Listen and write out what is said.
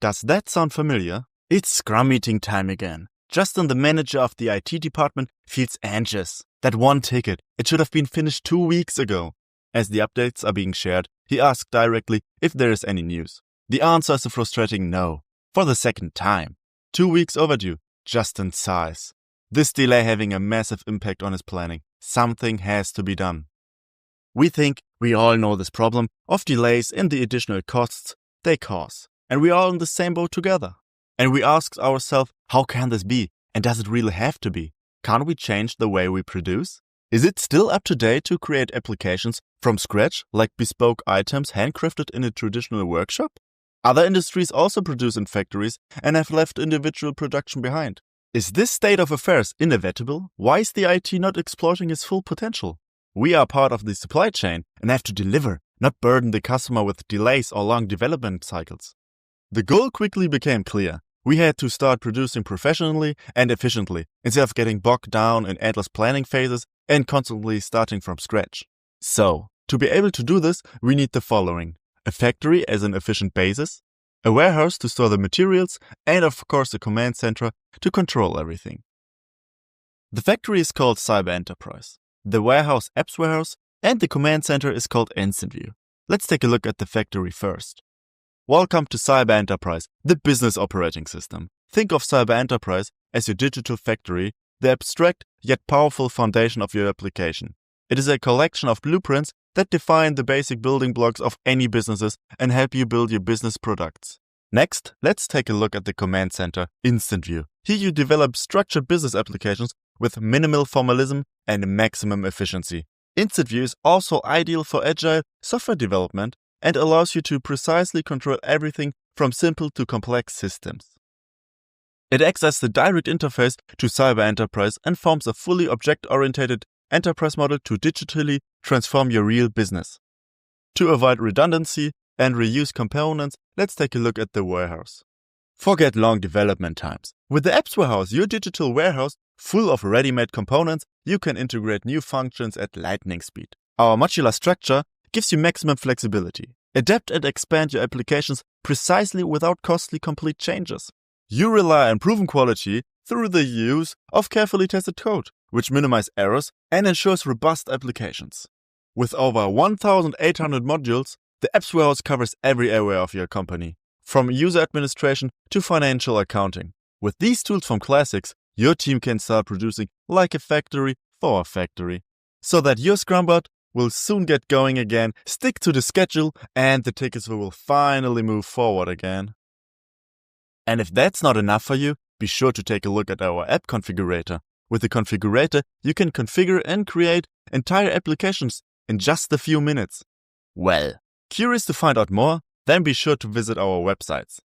Does that sound familiar? It's Scrum meeting time again. Justin, the manager of the IT department, feels anxious. That one ticket, it should have been finished 2 weeks ago. As the updates are being shared, he asks directly if there is any news. The answer is a frustrating no. For the second time. 2 weeks overdue. Justin sighs. This delay having a massive impact on his planning. Something has to be done. We think we all know this problem of delays and the additional costs they cause. And we are all in the same boat together. And we ask ourselves, how can this be? And does it really have to be? Can't we change the way we produce? Is it still up to date to create applications from scratch, like bespoke items handcrafted in a traditional workshop? Other industries also produce in factories and have left individual production behind. Is this state of affairs inevitable? Why is the IT not exploiting its full potential? We are part of the supply chain and have to deliver, not burden the customer with delays or long development cycles. The goal quickly became clear. We had to start producing professionally and efficiently, instead of getting bogged down in endless planning phases and constantly starting from scratch. So, to be able to do this, we need the following: a factory as an efficient basis, a warehouse to store the materials, and of course a command center to control everything. The factory is called Cyber Enterprise, the warehouse Apps Warehouse, and the command center is called InstantView. Let's take a look at the factory first. Welcome to Cyber Enterprise, the business operating system. Think of Cyber Enterprise as your digital factory, the abstract yet powerful foundation of your application. It is a collection of blueprints that define the basic building blocks of any businesses and help you build your business products. Next, let's take a look at the command center, InstantView. Here you develop structured business applications with minimal formalism and maximum efficiency. InstantView is also ideal for agile software development and allows you to precisely control everything from simple to complex systems. It acts as the direct interface to Cyber Enterprise and forms a fully object-oriented enterprise model to digitally transform your real business. To avoid redundancy and reuse components, let's take a look at the warehouse. Forget long development times. With the Apps Warehouse, your digital warehouse full of ready-made components, you can integrate new functions at lightning speed. Our modular structure gives you maximum flexibility. Adapt and expand your applications precisely without costly complete changes. You rely on proven quality through the use of carefully tested code, which minimizes errors and ensures robust applications. With over 1,800 modules, the Apps Warehouse covers every area of your company, from user administration to financial accounting. With these tools from Classix, your team can start producing like a factory for a factory, so that your Scrum bot will soon get going again, stick to the schedule, and the tickets will finally move forward again. And if that's not enough for you, be sure to take a look at our app configurator. With the configurator, you can configure and create entire applications in just a few minutes. Well, curious to find out more? Then be sure to visit our websites.